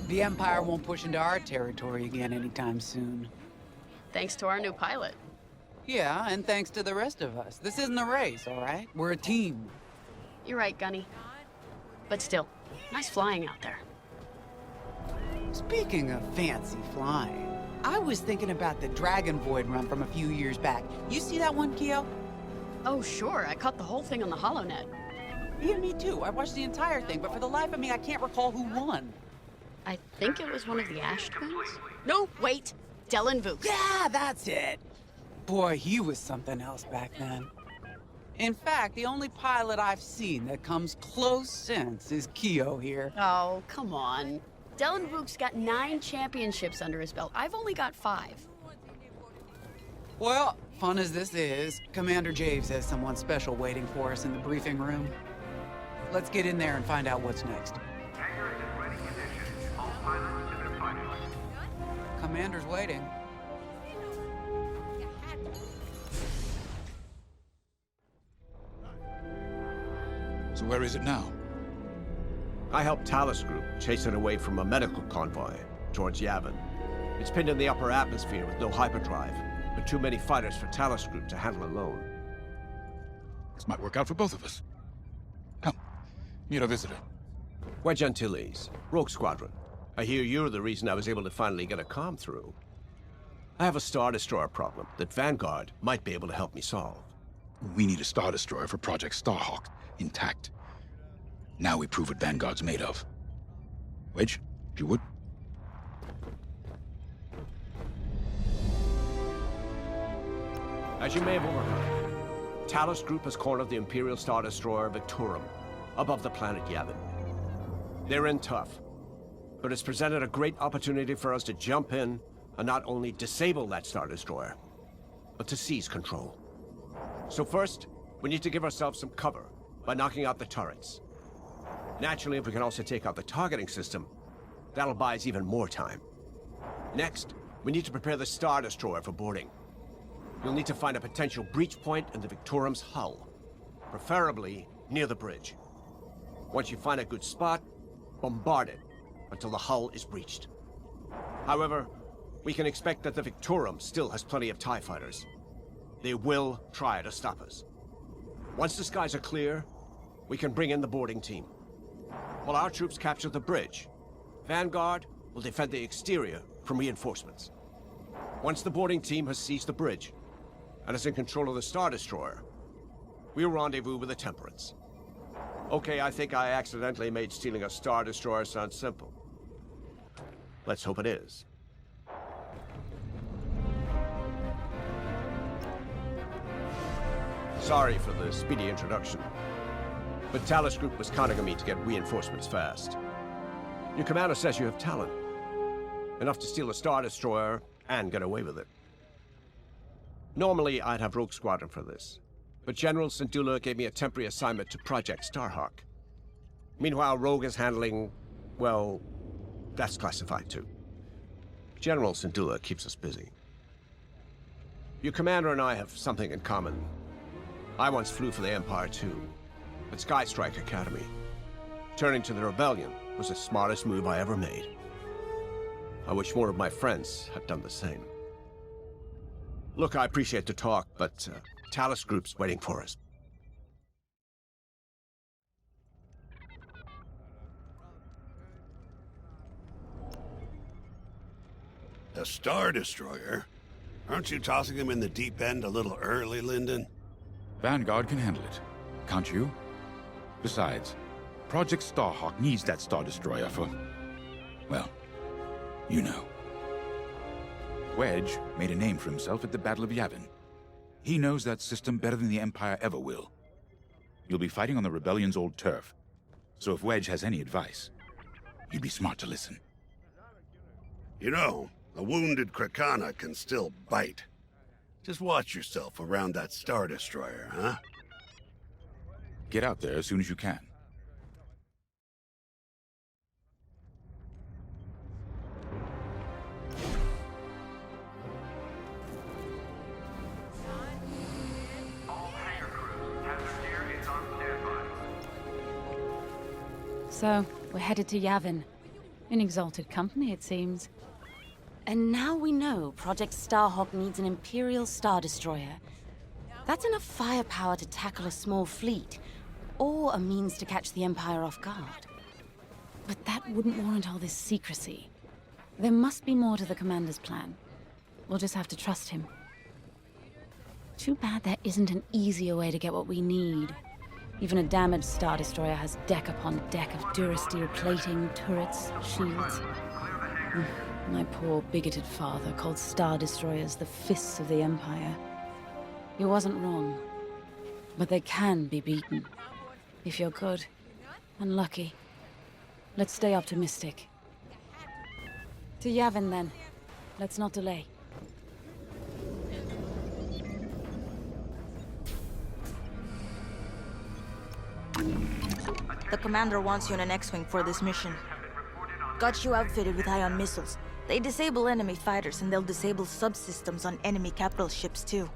The Empire won't push into our territory again anytime soon. Thanks to our new pilot. Yeah, and thanks to the rest of us. This isn't a race, all right? We're a team. You're right, Gunny. But still, nice flying out there. Speaking of fancy flying, I was thinking about the Dragon Void run from a few years back. You see that one, Keo? Oh, sure. I caught the whole thing on the HoloNet. Yeah, me too. I watched the entire thing, but for the life of me, I can't recall who won. I think it was one of the Ash twins? No, wait. Dylan Vooks. Yeah, that's it. Boy, he was something else back then. In fact, the only pilot I've seen that comes close since is Keo here. Oh, come on. Dylan Vooks got 9 championships under his belt. I've only got 5. Well, fun as this is, Commander Javes has someone special waiting for us in the briefing room. Let's get in there and find out what's next. Commander's waiting. So where is it now? I helped Talus Group chase it away from a medical convoy towards Yavin. It's pinned in the upper atmosphere with no hyperdrive, but too many fighters for Talus Group to handle alone. This might work out for both of us. Come, meet our visitor. Wedge Antilles, Rogue Squadron. I hear you're the reason I was able to finally get a comm through. I have a Star Destroyer problem that Vanguard might be able to help me solve. We need a Star Destroyer for Project Starhawk, intact. Now we prove what Vanguard's made of. Wedge, if you would. As you may have overheard, Talus Group has cornered the Imperial Star Destroyer Victorum above the planet Yavin. They're in tough, but it's presented a great opportunity for us to jump in and not only disable that Star Destroyer, but to seize control. So first, we need to give ourselves some cover by knocking out the turrets. Naturally, if we can also take out the targeting system, that'll buy us even more time. Next, we need to prepare the Star Destroyer for boarding. You'll need to find a potential breach point in the Victorum's hull, preferably near the bridge. Once you find a good spot, bombard it until the hull is breached. However, we can expect that the Victorum still has plenty of TIE fighters. They will try to stop us. Once the skies are clear, we can bring in the boarding team. While our troops capture the bridge, Vanguard will defend the exterior from reinforcements. Once the boarding team has seized the bridge and is in control of the Star Destroyer, we'll rendezvous with the Temperance. Okay, I think I accidentally made stealing a Star Destroyer sound simple. Let's hope it is. Sorry for the speedy introduction, but Talus Group was counting on me to get reinforcements fast. Your commander says you have talent. Enough to steal a Star Destroyer and get away with it. Normally, I'd have Rogue Squadron for this, but General Syndulla gave me a temporary assignment to Project Starhawk. Meanwhile, Rogue is handling, well, that's classified too. General Syndulla keeps us busy. Your commander and I have something in common. I once flew for the Empire too, at Skystrike Academy. Turning to the Rebellion was the smartest move I ever made. I wish more of my friends had done the same. Look, I appreciate the talk, but Talus Group's waiting for us. A Star Destroyer? Aren't you tossing him in the deep end a little early, Lyndon? Vanguard can handle it. Can't you? Besides, Project Starhawk needs that Star Destroyer for... well, you know. Wedge made a name for himself at the Battle of Yavin. He knows that system better than the Empire ever will. You'll be fighting on the Rebellion's old turf, so if Wedge has any advice, you'd be smart to listen. You know, a wounded Krakana can still bite. Just watch yourself around that Star Destroyer, huh? Get out there as soon as you can. So, we're headed to Yavin. In exalted company, it seems. And now we know Project Starhawk needs an Imperial Star Destroyer. That's enough firepower to tackle a small fleet, or a means to catch the Empire off guard. But that wouldn't warrant all this secrecy. There must be more to the Commander's plan. We'll just have to trust him. Too bad there isn't an easier way to get what we need. Even a damaged Star Destroyer has deck upon deck of durasteel plating, turrets, shields. My poor, bigoted father called Star Destroyers the fists of the Empire. He wasn't wrong. But they can be beaten. If you're good and lucky. Let's stay optimistic. To Yavin, then. Let's not delay. The commander wants you in an X-Wing for this mission. Got you outfitted with ion missiles. They disable enemy fighters, and they'll disable subsystems on enemy capital ships, too.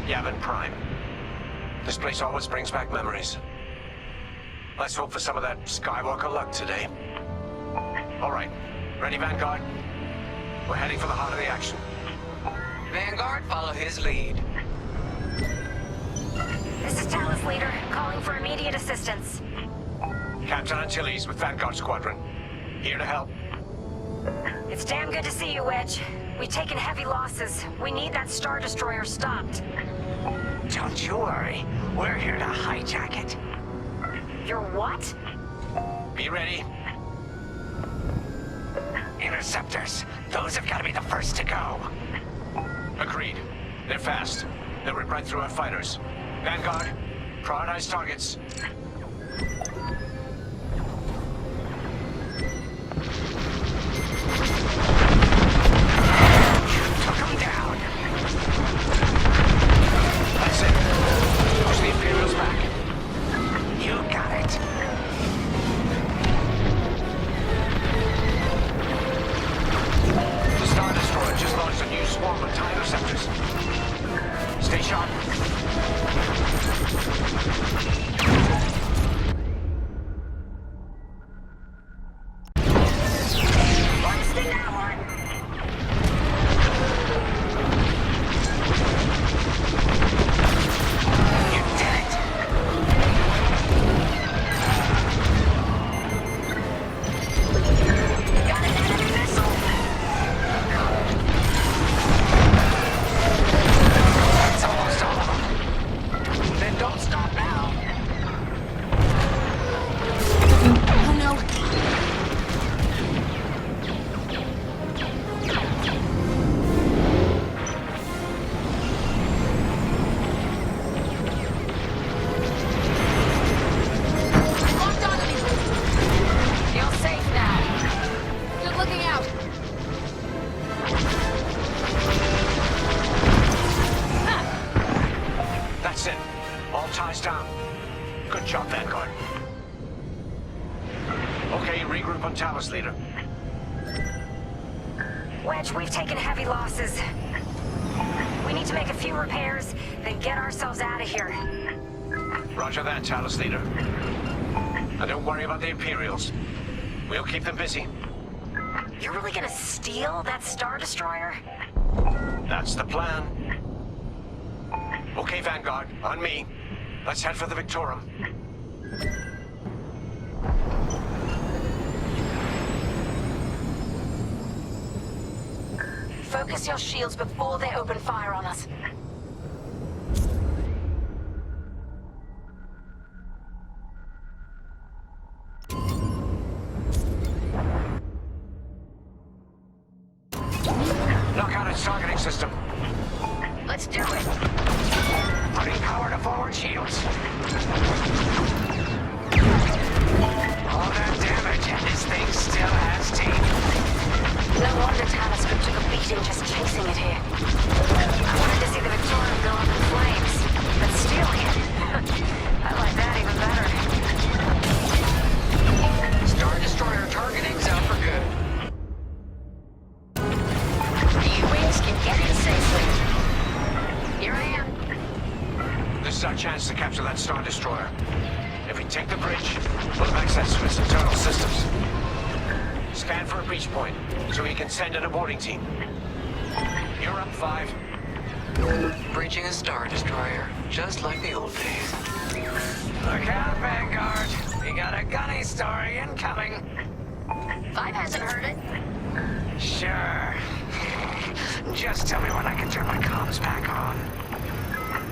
Yavin Prime. This place always brings back memories. Let's hope for some of that Skywalker luck today. All right. Ready, Vanguard? We're heading for the heart of the action. Vanguard, follow his lead. This is Talus Leader, calling for immediate assistance. Captain Antilles with Vanguard Squadron. Here to help. It's damn good to see you, Wedge. We've taken heavy losses. We need that Star Destroyer stopped. Don't you worry. We're here to hijack it. You're what? Be ready. Interceptors. Those have got to be the first to go. Agreed. They're fast. They'll rip right through our fighters. Vanguard, prioritize targets. Took them down. That's it. Push the Imperials back. You got it. The Star Destroyer just launched a new swarm of TIE interceptors. Stay sharp. Blasting that one! You did it. Got an enemy missile! That's almost all of them. Then don't stop now. Oh no! Locked onto me! Feel safe now. Good looking out! That's it. All ties down. Good job, Vanguard. Okay, regroup on Talus, Leader. Wedge, we've taken heavy losses. We need to make a few repairs, then get ourselves out of here. Roger that, Talus, Leader. And don't worry about the Imperials. We'll keep them busy. You're really gonna steal that Star Destroyer? That's the plan. Okay, Vanguard, on me. Let's head for the Victorum. Focus your shields before they open fire on us. Knock out its targeting system. Let's do it! Putting power to forward shields. All that damage, and this thing still has teeth. No wonder Talos Group took a beating just chasing it here. I wanted to see the Victoria go up in flames, but stealing it, I like that even better. Star Destroyer targeting's out for good. The U-Wings can get in safely. Here I am. This is our chance to capture that Star Destroyer. If we take the bridge, we'll have access to its internal systems. Scan for a breach point, so we can send in a boarding team. You're up, 5. Breaching a Star Destroyer, just like the old days. Look out, Vanguard. We got a gunny story incoming. 5 hasn't heard it. Sure. Just tell me when I can turn my comms back on.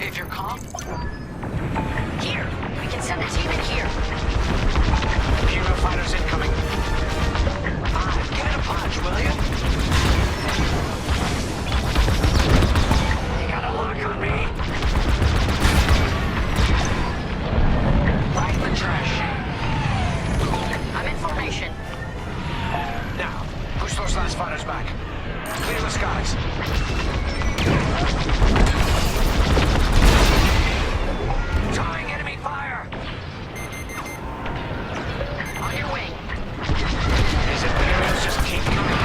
If you're calm, Here, we can send a team in here. Imperial fighters incoming. 5, give it a punch, will you? You got a lock on me. Right in the trash. I'm in formation. Now, push those last fighters back. Clear the skies. Drawing enemy fire. On your wing. These Imperials just keep coming.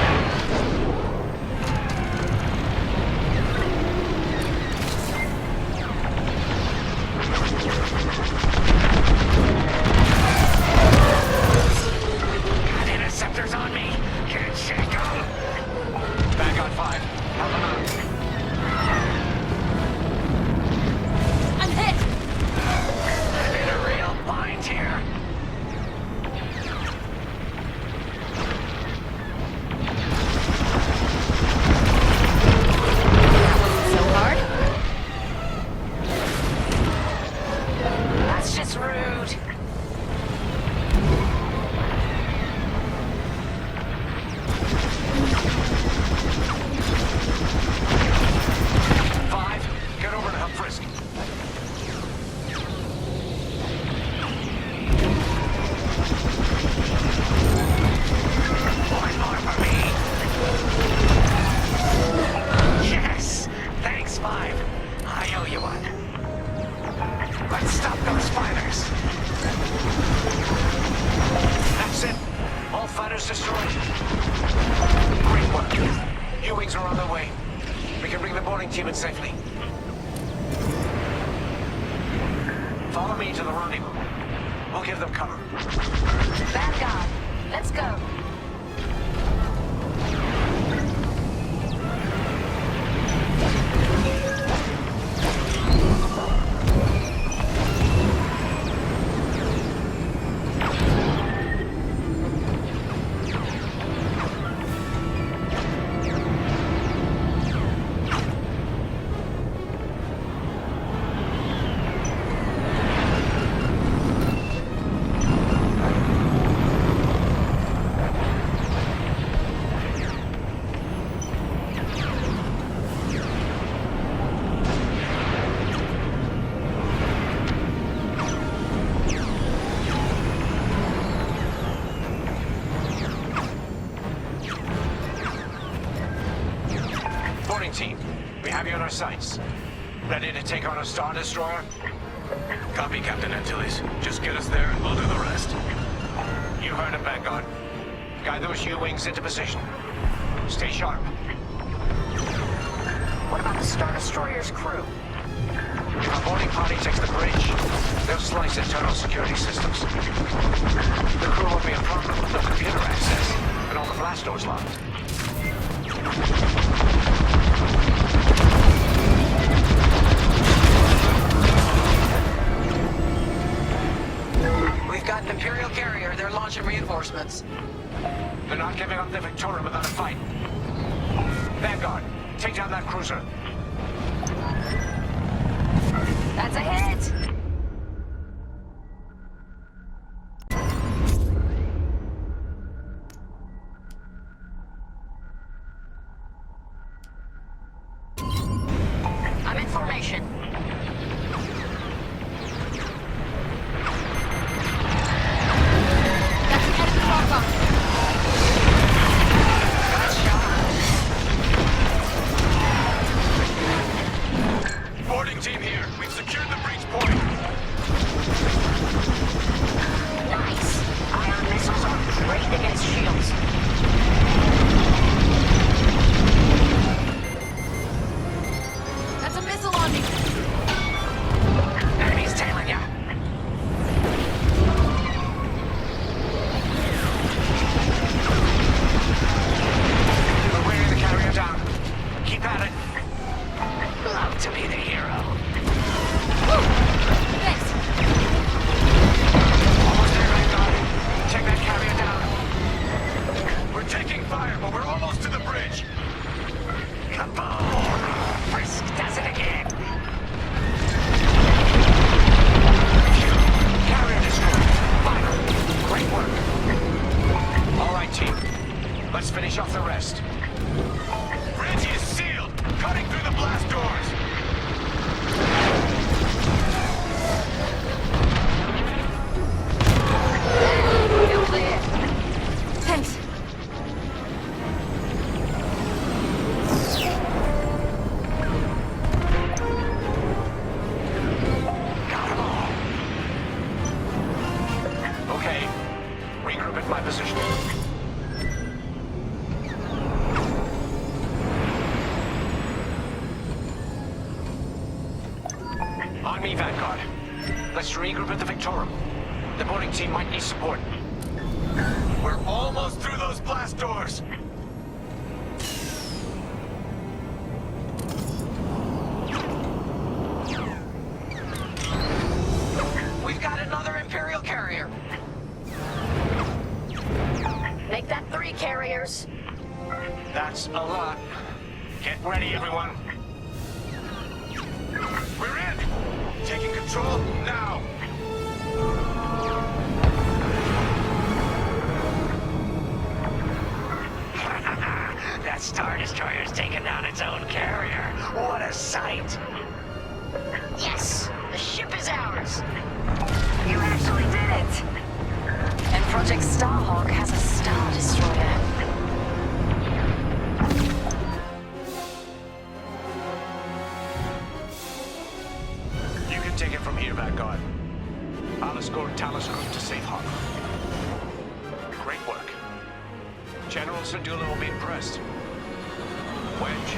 Got interceptors on me. Can't shake 'em. Vanguard 5. Help them out. I'm hit. I'm in a real bind here. So hard. That's just rude. Five, get over to help Frisk. One more for me. Yes. Thanks, 5. I owe you one. Let's stop those fighters. That's it. All fighters destroyed. Great work. U-Wings are on their way. We can bring the boarding team in safely. Follow me to the rendezvous. We'll give them cover. Vanguard, let's go. Boarding team, we have you on our sights. Ready to take on a Star Destroyer? Copy, Captain Antilles. Just get us there and we'll do the rest. You heard him, Vanguard. Guide those U-Wings into position. Stay sharp. What about the Star Destroyer's crew? If a boarding party takes the bridge, they'll slice internal security systems. The crew won't be a problem with no computer access, and all the blast doors locked. We've got an Imperial carrier. They're launching reinforcements. They're not giving up the Victoria without a fight. Vanguard, take down that cruiser. That's a hit! I'm in formation. taking fire, but we're almost to the bridge. Kaboom! Frisk does it again. Carrier destroyed. Final. Great work. All right, team. Let's finish off the rest. Bridge is sealed. Cutting through the blast doors. You're clear. Thanks. Got them all. Okay. Regroup at my position. On me, Vanguard. Let's regroup at the Victorum. The boarding team might need support. We're almost through those blast doors. We've got another Imperial carrier. Make that 3 carriers. That's a lot. Get ready, everyone. We're in! Taking control now! That Star Destroyer's taken down its own carrier. What a sight! Yes, the ship is ours. You actually did it. And Project Starhawk has a Star Destroyer. You can take it from here, Vanguard. I'll escort Talos Group to safe harbor. Great work. General Syndulla will be impressed. Wedge,